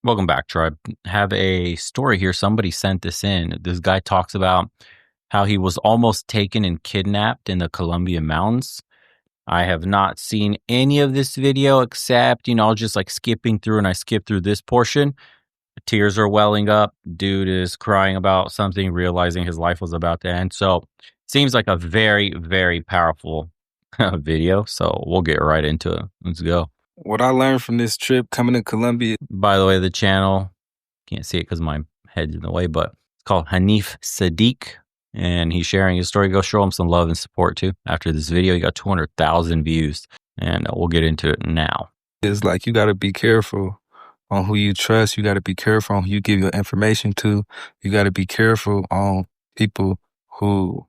Welcome back, Tribe. Have a story here. Somebody sent this in. This guy talks about how he was almost taken and kidnapped in the Colombian mountains. I have not seen any of this video except, just like skipping through, and I skipped through this portion. Tears are welling up. Dude is crying about something, realizing his life was about to end. So, seems like a very, very powerful video. So, we'll get right into it. Let's go. What I learned from this trip coming to Colombia. By the way, the channel, can't see it because my head's in the way, but it's called Hanif Sadiq, and he's sharing his story. Go show him some love and support too. After this video, he got 200,000 views, and we'll get into it now. Is like, you got to be careful on who you trust. You got to be careful on who you give your information to. You got to be careful on people who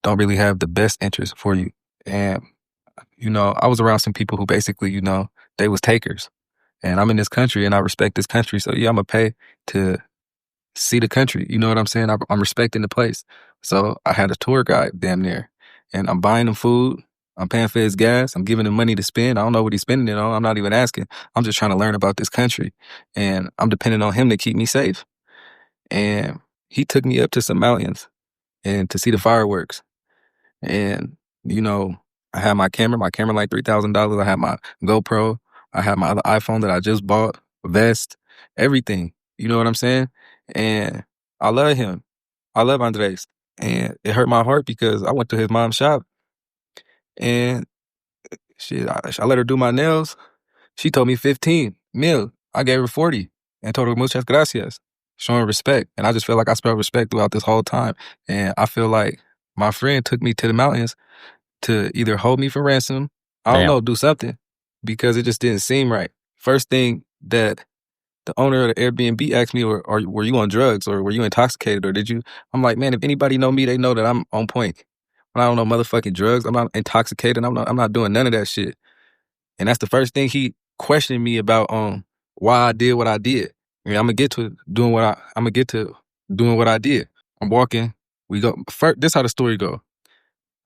don't really have the best interest for you. And, I was around some people who basically, they was takers. And I'm in this country and I respect this country. So yeah, I'm going to pay to see the country. You know what I'm saying? I'm respecting the place. So I had a tour guide damn near, and I'm buying him food. I'm paying for his gas. I'm giving him money to spend. I don't know what he's spending it on. I'm not even asking. I'm just trying to learn about this country, and I'm depending on him to keep me safe. And he took me up to some mountains and to see the fireworks. And, I had my camera like $3,000. I had my GoPro. I had my other iPhone that I just bought, vest, everything. You know what I'm saying? And I love him. I love Andres. And it hurt my heart because I went to his mom's shop and shit, I let her do my nails. She told me 15 mil. I gave her 40 and told her muchas gracias, showing respect. And I just feel like I spelled respect throughout this whole time. And I feel like my friend took me to the mountains to either hold me for ransom, I don't Damn. know, do something, because it just didn't seem right. First thing that the owner of the Airbnb asked me, or were you on drugs, or were you intoxicated, or did you? I'm like, man, if anybody know me, they know that I'm on point. When I don't know motherfucking drugs, I'm not intoxicated. I'm not doing none of that shit. And that's the first thing he questioned me about, why I did what I did. I'm gonna get to doing what I did. I'm walking. We go first. This how the story go.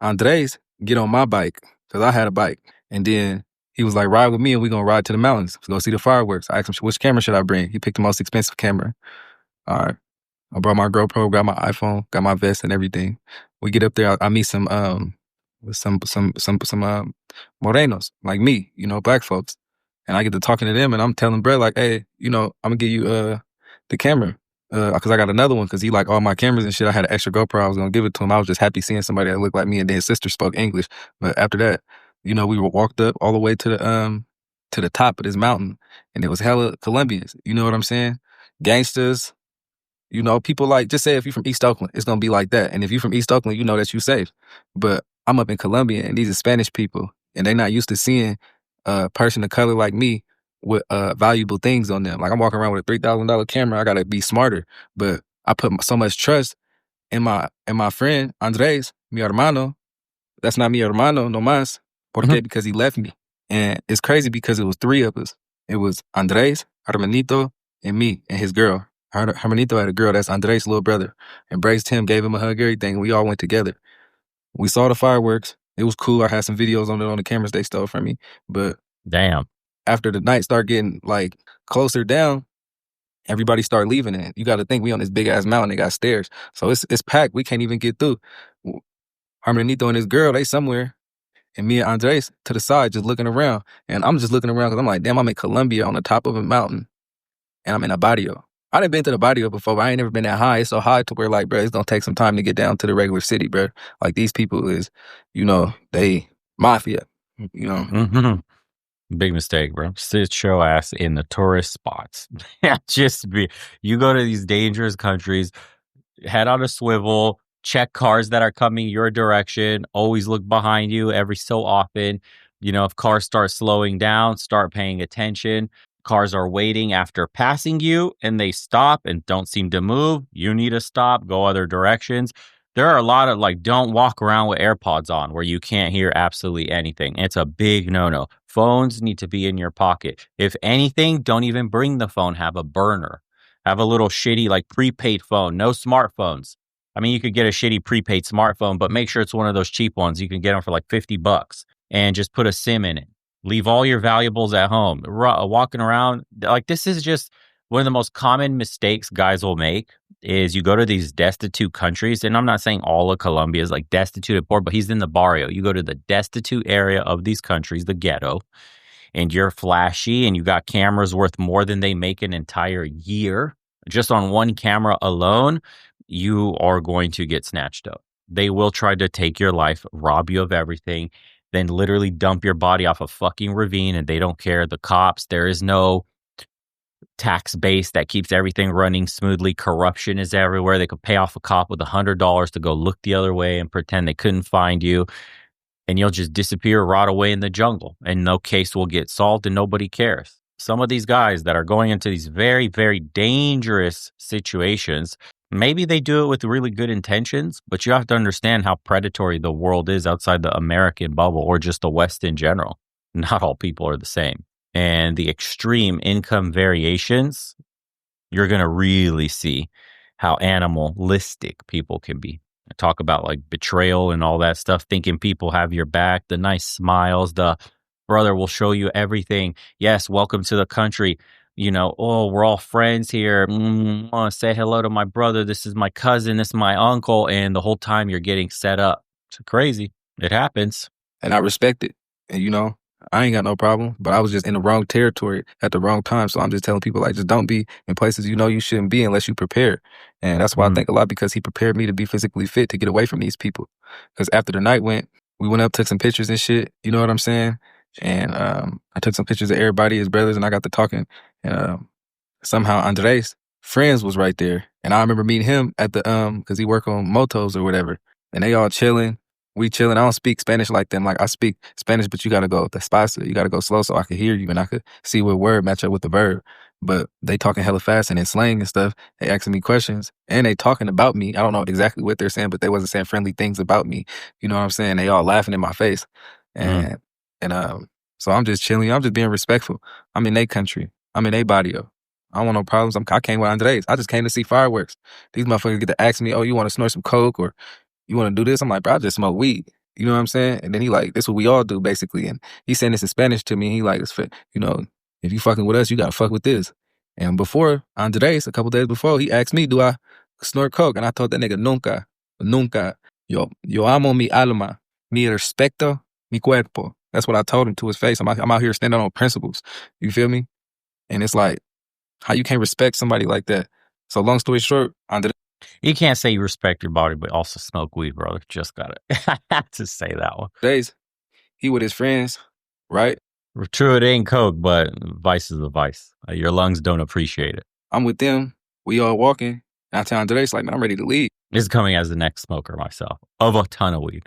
Andres get on my bike because I had a bike, and then he was like, "Ride with me, and we gonna ride to the mountains. Let's go see the fireworks." I asked him, "Which camera should I bring?" He picked the most expensive camera. All right, I brought my GoPro, got my iPhone, got my vest and everything. We get up there. I meet some morenos like me, black folks, and I get to talking to them, and I'm telling Brett like, "Hey, I'm gonna give you the camera." Because I got another one, because he like all my cameras and shit. I had an extra GoPro. I was gonna give it to him. I was just happy seeing somebody that looked like me, and then his sister spoke English. But after that, we walked up all the way to the top of this mountain, and it was hella Colombians. You know what I'm saying? Gangsters. People like, just say if you're from East Oakland, it's gonna be like that. And if you're from East Oakland, you know that you're safe. But I'm up in Colombia, and these are Spanish people, and they're not used to seeing a person of color like me with valuable things on them. Like, I'm walking around with a $3,000 camera. I gotta be smarter. But I put so much trust in my friend Andres, mi hermano. That's not mi hermano no más. ¿Por qué? Because he left me. And it's crazy because it was three of us. It was Andres, Hermanito, and me and his girl. Hermanito had a girl. That's Andres' little brother. Embraced him, gave him a hug, everything. We all went together. We saw the fireworks. It was cool. I had some videos on it on the cameras they stole from me. But Damn. after the night started getting like closer down, everybody started leaving it. You got to think, we on this big ass mountain. They got stairs, so it's packed. We can't even get through. Hermanito and his girl, they somewhere, and me and Andres to the side just looking around. And I'm just looking around because I'm like, damn, I'm in Colombia on the top of a mountain, and I'm in a barrio. I done been to the barrio before, but I ain't never been that high. It's so high to where, like, bro, it's gonna take some time to get down to the regular city, bro. Like, these people is, they mafia, Big mistake, bro. Sit your ass in the tourist spots. You go to these dangerous countries, head on a swivel, check cars that are coming your direction, always look behind you every so often. If cars start slowing down, start paying attention. Cars are waiting after passing you and they stop and don't seem to move. You need to stop, go other directions. There are a lot of don't walk around with AirPods on where you can't hear absolutely anything. It's a big no-no. Phones need to be in your pocket. If anything, don't even bring the phone. Have a burner. Have a little shitty prepaid phone. No smartphones. I mean, you could get a shitty prepaid smartphone, but make sure it's one of those cheap ones. You can get them for $50 and just put a SIM in it. Leave all your valuables at home. Walking around this is just One of the most common mistakes guys will make is you go to these destitute countries, and I'm not saying all of Colombia is like destitute and poor, but he's in the barrio. You go to the destitute area of these countries, the ghetto, and you're flashy and you got cameras worth more than they make an entire year. Just on one camera alone, you are going to get snatched up. They will try to take your life, rob you of everything, then literally dump your body off a fucking ravine, and they don't care. The cops, there is no tax base that keeps everything running smoothly. Corruption is everywhere. They could pay off a cop with $100 to go look the other way and pretend they couldn't find you, and you'll just disappear, rot away in the jungle, and no case will get solved and nobody cares. Some of these guys that are going into these very, very dangerous situations, maybe they do it with really good intentions, but you have to understand how predatory the world is outside the American bubble or just the West in general. Not all people are the same. And the extreme income variations, you're going to really see how animalistic people can be. I talk about like betrayal and all that stuff, thinking people have your back, the nice smiles, the brother will show you everything. Yes, welcome to the country. You know, oh, we're all friends here. Say hello to my brother. This is my cousin. This is my uncle. And the whole time you're getting set up. It's crazy. It happens. And I respect it. And I ain't got no problem, but I was just in the wrong territory at the wrong time. So I'm just telling people, like, just don't be in places you shouldn't be unless you prepare. And that's why I Mm, think a lot, because he prepared me to be physically fit to get away from these people. Because after the night we went up, took some pictures and shit. You know what I'm saying? And I took some pictures of everybody, his brothers, and I got to talking. And somehow Andres' friends was right there. And I remember meeting him at the, because he work on motos or whatever. And they all chilling. We chilling. I don't speak Spanish like them. Like, I speak Spanish, but you gotta go despacio. You gotta go slow so I could hear you and I could see what word match up with the verb. But they talking hella fast and in slang and stuff. They asking me questions and they talking about me. I don't know exactly what they're saying, but they wasn't saying friendly things about me. You know what I'm saying? They all laughing in my face. mm. And so I'm just chilling. I'm just being respectful. I'm in their country. I'm in their barrio. I don't want no problems. I came with Andres. I just came to see fireworks. These motherfuckers get to ask me, oh, you want to snort some coke or you want to do this? I'm like, bro, I just smoke weed. You know what I'm saying? And then he like, this what we all do, basically. And he saying this in Spanish to me. And he like, if you fucking with us, you got to fuck with this. And before, Andres, a couple days before, he asked me, do I snort coke? And I told that nigga, nunca, nunca. Yo amo mi alma, mi respeto, mi cuerpo. That's what I told him to his face. I'm out here standing on principles. You feel me? And it's like, how you can't respect somebody like that? So long story short, Andres, You can't say you respect your body, but also smoke weed, brother. Just got it. I had to say that one. he with his friends, right? True, it ain't coke, but vice is a vice. Your lungs don't appreciate it. I'm with them. We all walking. And I tell Andres, like, man, I'm ready to leave. This is coming as the next smoker myself of a ton of weed.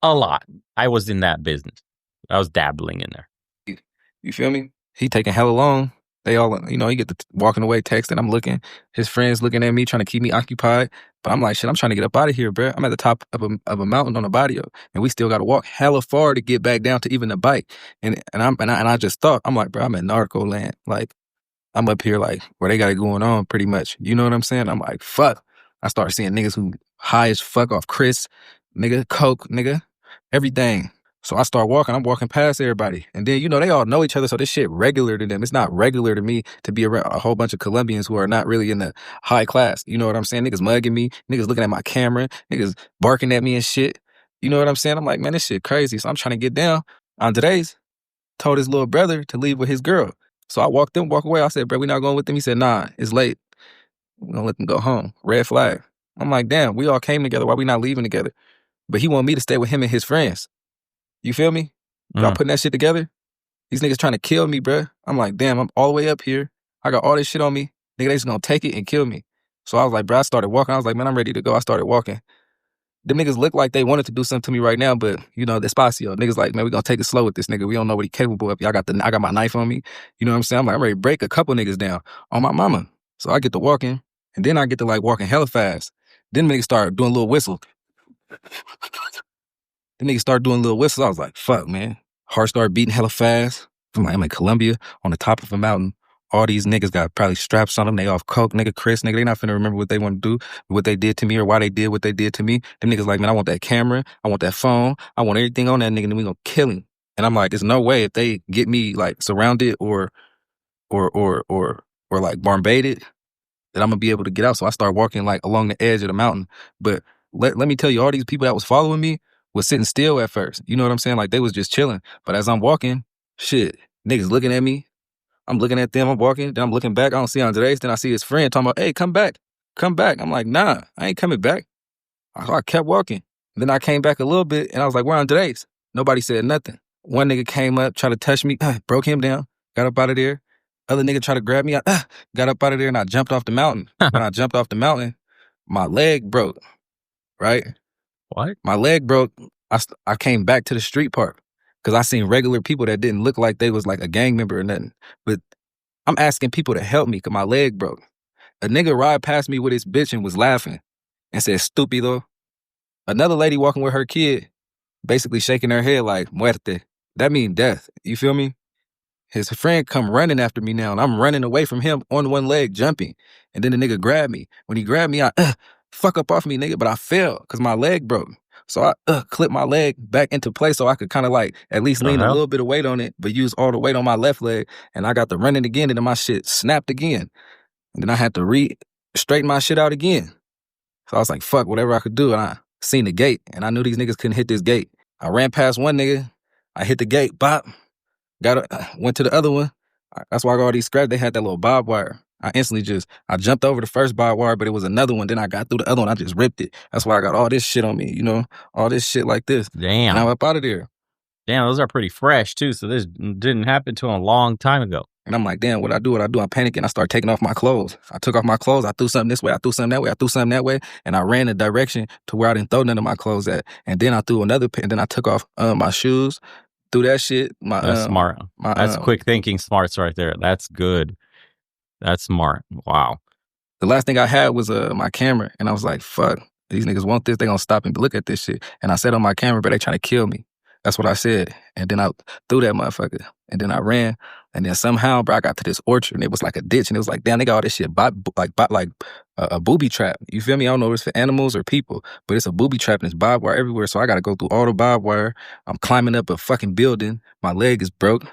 A lot. I was in that business. I was dabbling in there. You feel me? He taking hella long. They all, he get to walking away texting. I'm looking. His friends looking at me, trying to keep me occupied. But I'm like, shit, I'm trying to get up out of here, bro. I'm at the top of a mountain on a barrio, and we still got to walk hella far to get back down to even the bike. And I just thought, I'm like, bro, I'm in narco land. Like, I'm up here like where they got it going on pretty much. You know what I'm saying? I'm like, fuck. I start seeing niggas who high as fuck off Chris, nigga, coke, nigga, everything. So I start walking. I'm walking past everybody. And then, they all know each other. So this shit regular to them. It's not regular to me to be around a whole bunch of Colombians who are not really in the high class. You know what I'm saying? Niggas mugging me. Niggas looking at my camera. Niggas barking at me and shit. You know what I'm saying? I'm like, man, this shit crazy. So I'm trying to get down. Andres told his little brother to leave with his girl. So I walk away. I said, bro, we not going with them. He said, nah, it's late. We're going to let them go home. Red flag. I'm like, damn, we all came together. Why we not leaving together? But he want me to stay with him and his friends. You feel me? Y'all Mm. putting that shit together? These niggas trying to kill me, bruh. I'm like, damn, I'm all the way up here. I got all this shit on me. Nigga, they just gonna take it and kill me. So I was like, bruh, I started walking. I was like, man, I'm ready to go. I started walking. Them niggas look like they wanted to do something to me right now, but despacio. Niggas like, man, we gonna take it slow with this nigga. We don't know what he capable of. I got my knife on me. You know what I'm saying? I'm like, I'm ready to break a couple niggas down on my mama. So I get to walking, and then I get to like walking hella fast. Then niggas start doing a little whistle. The niggas started doing little whistles. I was like, fuck, man. Heart started beating hella fast. I'm in Colombia on the top of a mountain. All these niggas got probably straps on them. They off coke, nigga, Chris, nigga. They not finna remember what they want to do, what they did to me or why they did what they did to me. Them niggas like, man, I want that camera. I want that phone. I want everything on that nigga, and we gonna kill him. And I'm like, there's no way if they get me like surrounded or or like barbaded, that I'm gonna be able to get out. So I start walking like along the edge of the mountain. But let me tell you, all these people that was following me was sitting still at first. You know what I'm saying? Like they was just chilling. But as I'm walking, shit, niggas looking at me. I'm looking at them. I'm walking. Then I'm looking back. I don't see Andres. Then I see his friend talking about, "Hey, come back, come back." I'm like, "Nah, I ain't coming back." I kept walking. Then I came back a little bit and I was like, "Where Andres?" Nobody said nothing. One nigga came up, tried to touch me, broke him down, got up out of there. Other nigga tried to grab me, got up out of there, and I jumped off the mountain. When I jumped off the mountain, my leg broke, right? What? My leg broke. I came back to the street park because I seen regular people that didn't look like they was like a gang member or nothing. But I'm asking people to help me because my leg broke. A nigga ride past me with his bitch and was laughing and said, "Stupido." Another lady walking with her kid, basically shaking her head like, "Muerte." That mean death. You feel me? His friend come running after me now, and I'm running away from him on one leg, jumping. And then the nigga grabbed me. When he grabbed me, I fuck up off me, nigga, but I fell because my leg broke. So I clipped my leg back into place so I could kind of like at least The lean a hell? little bit of weight on it, but use all the weight on my left leg. And I got to running again, and then my shit snapped again. And then I had to straighten my shit out again. So I was like, fuck, whatever I could do. And I seen the gate, and I knew these niggas couldn't hit this gate. I ran past one nigga. I hit the gate, bop. Went to the other one. That's why I got all these scratches. They had that little barbed wire. I jumped over the first barbed wire, but it was another one. Then I got through the other one. I just ripped it. That's why I got all this shit on me, all this shit like this. And I'm Damn. up out of there. Damn, those are pretty fresh too. So this didn't happen to a long time ago. And I'm like, damn, what I do? I'm panicking. I start taking off my clothes. I took off my clothes. I threw something this way. I threw something that way. I threw something that way. And I ran the direction to where I didn't throw none of my clothes at. And then I threw and then I took off my shoes, threw that shit. That's smart. That's quick thinking smarts right there. That's good. That's smart. Wow. The last thing I had was my camera, and I was like, fuck, these niggas want this, they gonna stop and look at this shit. And I said on my camera, but they trying to kill me. That's what I said. And then I threw that motherfucker. And then I ran. And then somehow, bro, I got to this orchard, and it was like a ditch, and it was like, damn, they got all this shit like a booby trap. You feel me? I don't know if it's for animals or people, but it's a booby trap, and it's barbed wire everywhere. So I gotta go through all the barbed wire. I'm climbing up a fucking building. My leg is broke.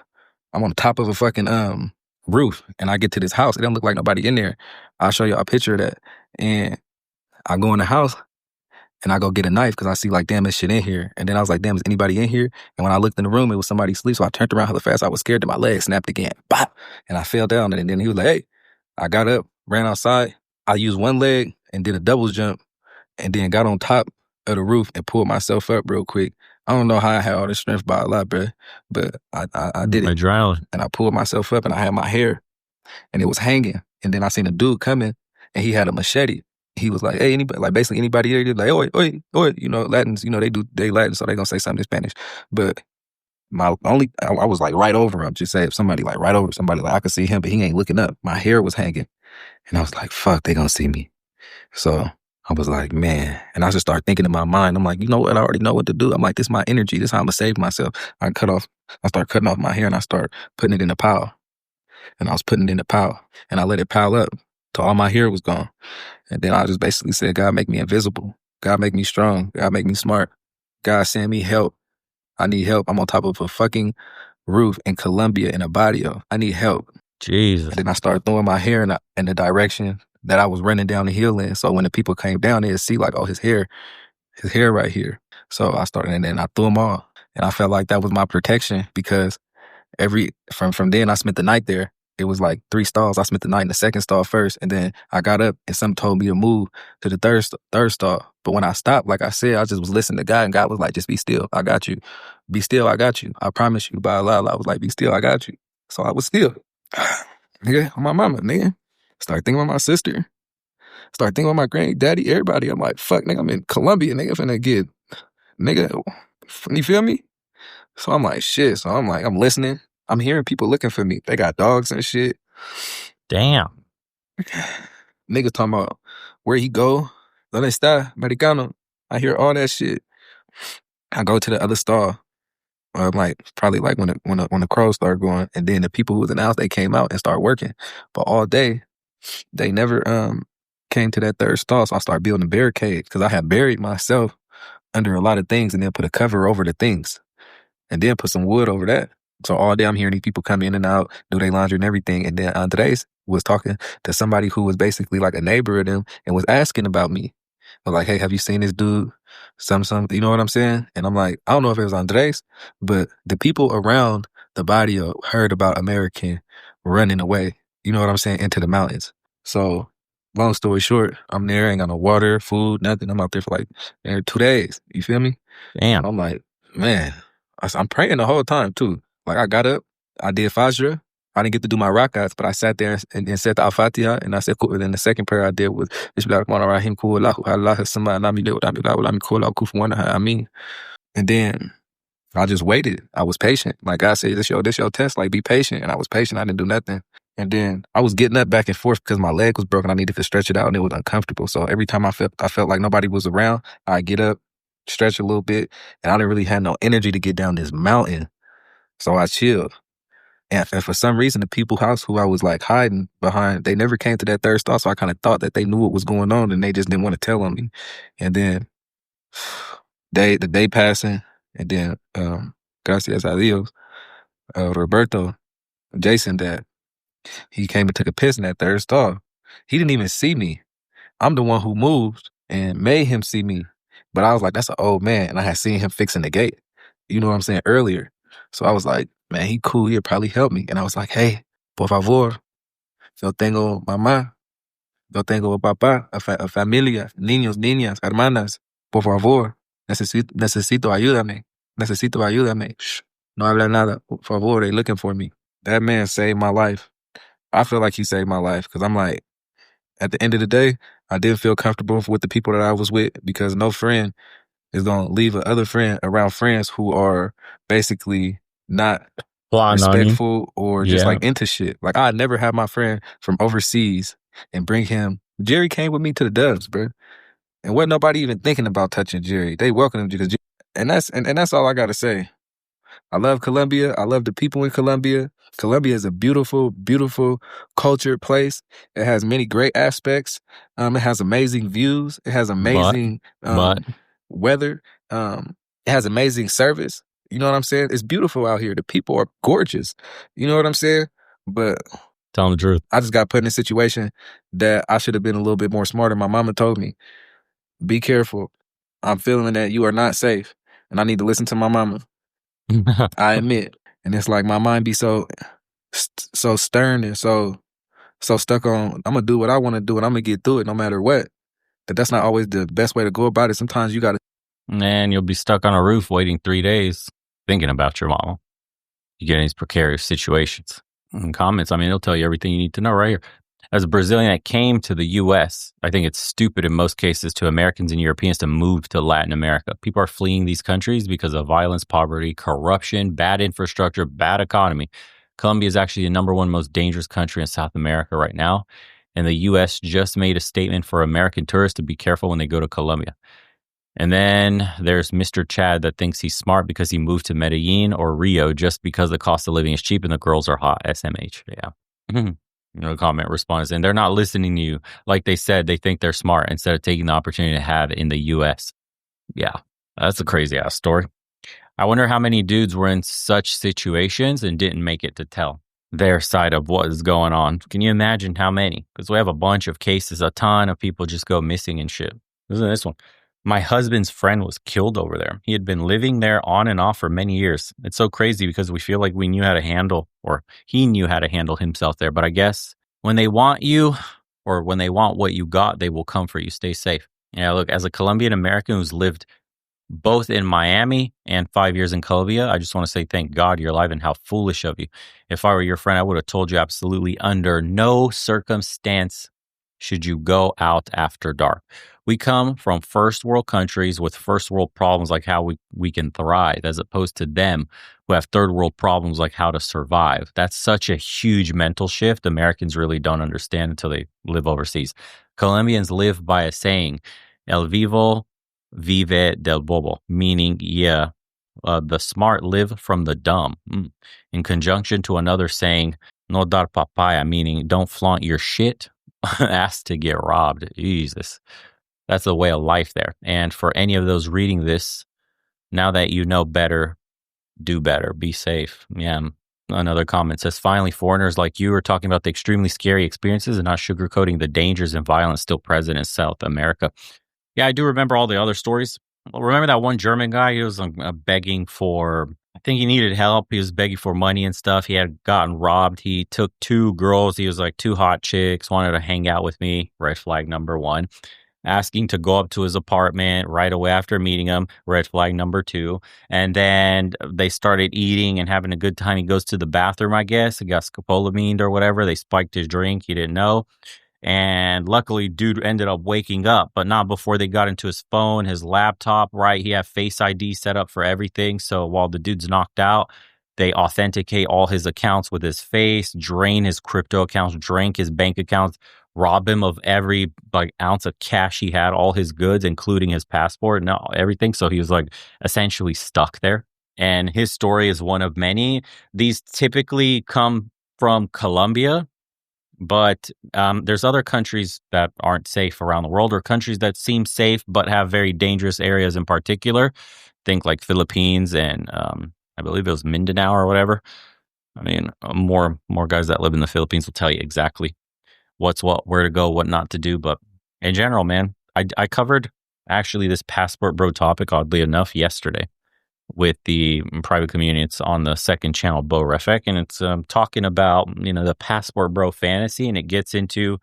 I'm on the top of a fucking roof, and I get to this house. It don't look like nobody in there. I'll show y'all a picture of that. And I go in the house, and I go get a knife because I see like, damn, this shit in here. And then I was like, damn, is anybody in here? And when I looked in the room, it was somebody asleep. So I turned around hella fast. I was scared that my leg snapped again. Bop! And I fell down. And then he was like, hey. I got up, ran outside. I used one leg and did a double jump, and then got on top of the roof and pulled myself up real quick. I don't know how I had all this strength by a lot, bro, but I did it. Adrenaline. And I pulled myself up, and I had my hair, and it was hanging. And then I seen a dude coming, and he had a machete. He was like, hey, anybody, like basically anybody here, like, oi, oi, oi, Latins, they Latin, so they gonna say something in Spanish. But I was like right over him. Just say if somebody like right over somebody, like I could see him, but he ain't looking up. My hair was hanging. And I was like, fuck, they gonna see me. So I was like, man. And I just started thinking in my mind, I'm like, you know what? I already know what to do. I'm like, this is my energy. This is how I'm gonna save myself. I start cutting off my hair, and I start putting it in a pile. And I was putting it in the pile, and I let it pile up till all my hair was gone. And then I just basically said, God, make me invisible. God, make me strong. God, make me smart. God, send me help. I need help. I'm on top of a fucking roof in Colombia in a barrio. I need help. Jesus. And then I started throwing my hair in the direction that I was running down the hill in. So when the people came down, they'd see like, oh, his hair right here. So I started, and then I threw them all. And I felt like that was my protection because from then I spent the night there. It was like 3 stalls. I spent the night in the second stall first, and then I got up and something told me to move to the third stall. But when I stopped, like I said, I just was listening to God, and God was like, just be still. I got you. Be still. I got you. I promise you. By Allah, I was like, be still. I got you. So I was still. Nigga, on my mama, nigga. Start thinking about my sister. Start thinking about my granddaddy, everybody. I'm like, fuck, nigga, I'm in Colombia, nigga, finna get, nigga, you feel me? So I'm like, shit. So I'm like, I'm listening. I'm hearing people looking for me. They got dogs and shit. Damn. Niggas talking about where he go. ¿Dónde está, Americano? I hear all that shit. I go to the other stall. Like probably like when the crows start going, and then the people who was announced, they came out and start working. But all day, they never came to that third stall. So I started building barricades because I had buried myself under a lot of things, and then put a cover over the things, and then put some wood over that. So all day I'm hearing these people come in and out, do their laundry and everything. And then Andres was talking to somebody who was basically like a neighbor of them and was asking about me. Was like, hey, have you seen this dude? Some, you know what I'm saying? And I'm like, I don't know if it was Andres, but the people around the barrio heard about American running away, you know what I'm saying, into the mountains. So long story short, I'm there, ain't got no water, food, nothing. I'm out there for like 2 days. You feel me? And Damn. I'm like, man, I'm praying the whole time too. Like I got up, I did Fajr. I didn't get to do my rakats, but I sat there and said the Al-Fatiha, and I said, cool. And then the second prayer I did was, Bismillahirrahmanirrahim, Allahu Allah, Sama, Nami, Nami, Nami, Kufu, I mean. And then I just waited. I was patient. Like God said, this your test. Like be patient. And I was patient. I didn't do nothing. And then I was getting up back and forth because my leg was broken. I needed to stretch it out and it was uncomfortable. So every time I felt like nobody was around, I get up, stretch a little bit, and I didn't really have no energy to get down this mountain. So I chilled. And for some reason, the people house who I was like hiding behind, they never came to that third stop. So I kind of thought that they knew what was going on and they just didn't want to tell on me. And then the day passing, and then gracias a Dios, Roberto, Jason, that he came and took a piss in that third stall. He didn't even see me. I'm the one who moved and made him see me. But I was like, that's an old man. And I had seen him fixing the gate. You know what I'm saying? Earlier. So I was like, man, he cool. He'll probably help me. And I was like, hey, por favor, yo tengo mamá, yo tengo papá, a familia, niños, niñas, hermanas, por favor, necesito ayúdame. Necesito ayúdame. Shh, no habla nada. Por favor, they looking for me. That man saved my life. I feel like he saved my life because I'm like, at the end of the day, I didn't feel comfortable with the people that I was with because no friend is going to leave a other friend around friends who are basically not Plotting on you. respectful or just Yeah. like into shit. Like I never had my friend from overseas and bring him. Jerry came with me to the Dubs, bro. And wasn't nobody even thinking about touching Jerry. They welcomed him because, and that's all I got to say. I love Colombia. I love the people in Colombia. Colombia is a beautiful, beautiful cultured place. It has many great aspects. It has amazing views. It has But amazing but weather. It has amazing service. You know what I'm saying? It's beautiful out here. The people are gorgeous. You know what I'm saying? But tell them the truth. I just got put in a situation that I should have been a little bit more smarter. My mama told me, be careful. I'm feeling that you are not safe. And I need to listen to my mama. I admit. And it's like my mind be so stern and so stuck on I'm gonna do what I want to do and I'm gonna get through it no matter what. That's not always the best way to go about it. Sometimes you gotta. And you'll be stuck on a roof waiting 3 days thinking about your mama. You get in these precarious situations. In comments, I mean, it'll tell you everything you need to know right here. As a Brazilian that came to the U.S., I think it's stupid in most cases to Americans and Europeans to move to Latin America. People are fleeing these countries because of violence, poverty, corruption, bad infrastructure, bad economy. Colombia is actually the number one most dangerous country in South America right now. And the U.S. just made a statement for American tourists to be careful when they go to Colombia. And then there's Mr. Chad that thinks he's smart because he moved to Medellin or Rio just because the cost of living is cheap and the girls are hot. SMH. Yeah. Comment response. And they're not listening to you. Like they said, they think they're smart instead of taking the opportunity to have in the US. Yeah. That's a crazy ass story. I wonder how many dudes were in such situations and didn't make it to tell their side of what is going on. Can you imagine how many? Because we have a bunch of cases, a ton of people just go missing and shit. Listen to this one. My husband's friend was killed over there. He had been living there on and off for many years. It's so crazy because we feel like we knew how to handle, or he knew how to handle himself there. But I guess when they want you or when they want what you got, they will come for you. Stay safe. Yeah, look, as a Colombian American who's lived both in Miami and 5 years in Colombia, I just want to say thank God you're alive and how foolish of you. If I were your friend, I would have told you absolutely under no circumstance should you go out after dark. We come from first world countries with first world problems like how we can thrive, as opposed to them who have third world problems like how to survive. That's such a huge mental shift Americans really don't understand until they live overseas. Colombians live by a saying, El vivo vive del bobo, meaning, the smart live from the dumb, in conjunction to another saying, no dar papaya, meaning don't flaunt your shit, asked to get robbed. Jesus. That's the way of life there. And for any of those reading this, now that you know better, Do better. Be safe. Yeah. Another comment says, finally, foreigners like you are talking about the extremely scary experiences and not sugarcoating the dangers and violence still present in South America. Yeah, I do remember all the other stories. Well, remember that one German guy? He was begging for, I think he needed help. He was begging for money and stuff. He had gotten robbed. He took two girls. He was like, two hot chicks, wanted to hang out with me. Red flag number one. Asking to go up to his apartment right away after meeting him. Red flag number two. And then they started eating and having a good time. He goes to the bathroom, I guess. He got scopolamine or whatever. They spiked his drink. He didn't know. And luckily, dude ended up waking up, but not before they got into his phone, his laptop, right? He had Face ID set up for everything. So while the dude's knocked out, they authenticate all his accounts with his face, drain his crypto accounts, drain his bank accounts, rob him of every like ounce of cash he had, all his goods, including his passport and everything. So he was like essentially stuck there. And his story is one of many. These typically come from Colombia, but there's other countries that aren't safe around the world, or countries that seem safe but have very dangerous areas in particular. Think like Philippines and I believe it was Mindanao or whatever. I mean, more guys that live in the Philippines will tell you exactly what's what, where to go, what not to do. But in general, man, I covered actually this passport bro topic, oddly enough, yesterday with the private community. It's on the second channel, Bo Refek, and it's talking about, the passport bro fantasy, and it gets into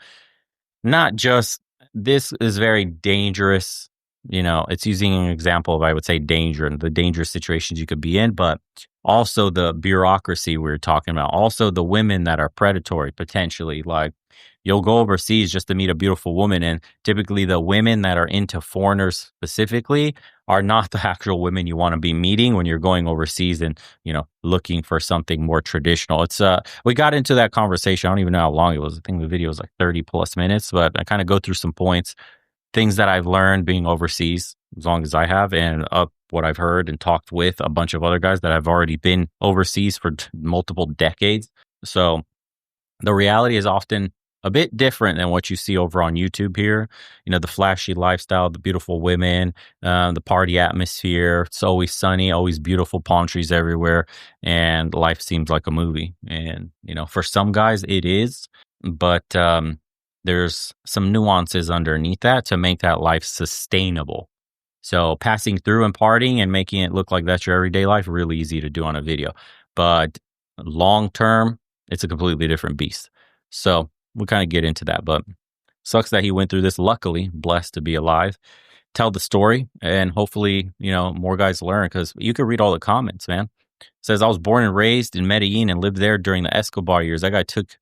not just this is very dangerous. It's using an example of, I would say, danger and the dangerous situations you could be in, but also the bureaucracy we were talking about, also the women that are predatory potentially. Like, you'll go overseas just to meet a beautiful woman, and typically the women that are into foreigners specifically are not the actual women you want to be meeting when you're going overseas and looking for something more traditional. It's we got into that conversation. I don't even know how long it was. I think the video was like 30 plus minutes, but I kind of go through some points, things that I've learned being overseas as long as I have, and what I've heard and talked with a bunch of other guys that have already been overseas for multiple decades. So the reality is often a bit different than what you see over on YouTube here. The flashy lifestyle, the beautiful women, the party atmosphere. It's always sunny, always beautiful palm trees everywhere, and life seems like a movie. And, for some guys it is, but there's some nuances underneath that to make that life sustainable. So passing through and partying and making it look like that's your everyday life, really easy to do on a video. But long term, it's a completely different beast. So we'll kind of get into that, but sucks that he went through this. Luckily, blessed to be alive. Tell the story, and hopefully, more guys learn, because you can read all the comments, man. It says, I was born and raised in Medellin and lived there during the Escobar years. That guy took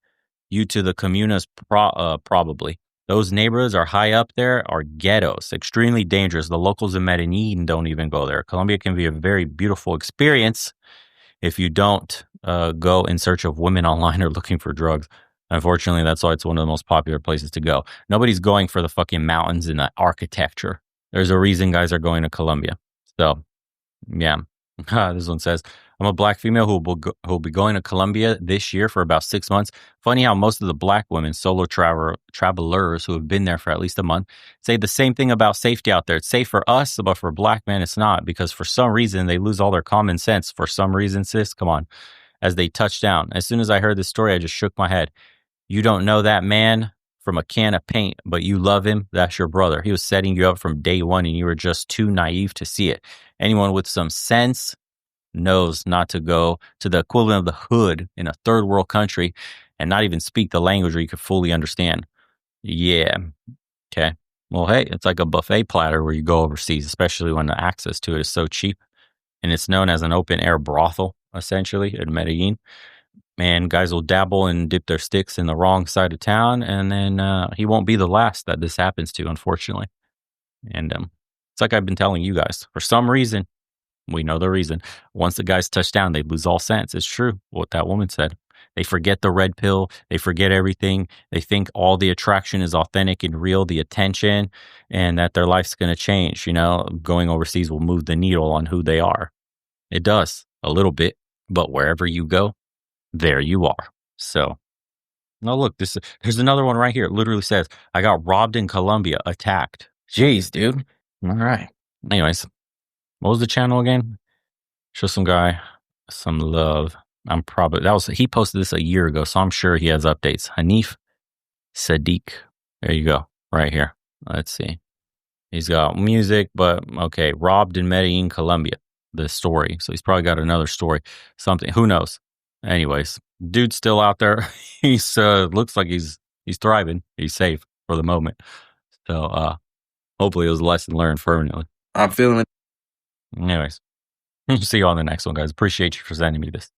you to the comunas, probably. Those neighborhoods are high up there, are ghettos, extremely dangerous. The locals in Medellin don't even go there. Colombia can be a very beautiful experience if you don't go in search of women online or looking for drugs. Unfortunately, that's why it's one of the most popular places to go. Nobody's going for the fucking mountains and the architecture. There's a reason guys are going to Colombia. So, yeah. This one says, I'm a black female who will be going to Colombia this year for about 6 months. Funny how most of the black women, solo travelers who have been there for at least a month, say the same thing about safety out there. It's safe for us, but for black men, it's not, because for some reason they lose all their common sense. For some reason, sis, come on. As they touch down. As soon as I heard this story, I just shook my head. You don't know that man from a can of paint, but you love him. That's your brother. He was setting you up from day one, and you were just too naive to see it. Anyone with some sense knows not to go to the equivalent of the hood in a third world country and not even speak the language where you could fully understand. Yeah. Okay. Well, hey, it's like a buffet platter where you go overseas, especially when the access to it is so cheap. And it's known as an open air brothel, essentially, in Medellin. And guys will dabble and dip their sticks in the wrong side of town, and then he won't be the last that this happens to, unfortunately. And it's like I've been telling you guys. For some reason, we know the reason. Once the guys touch down, they lose all sense. It's true what that woman said. They forget the red pill. They forget everything. They think all the attraction is authentic and real, the attention, and that their life's going to change. Going overseas will move the needle on who they are. It does a little bit, but wherever you go, there you are. So, no, look, there's another one right here. It literally says, I got robbed in Colombia, attacked. Jeez, dude. All right. Anyways, what was the channel again? Show some guy. some love. He posted this a year ago, so I'm sure he has updates. Hanif Sadiq. There you go. Right here. Let's see. He's got music, but okay. Robbed in Medellin, Colombia. The story. So he's probably got another story. Something. Who knows? Anyways, dude's still out there. He's looks like he's thriving. He's safe for the moment. So hopefully it was a lesson learned permanently. I'm feeling it. Anyways, see you on the next one, guys. Appreciate you for sending me this.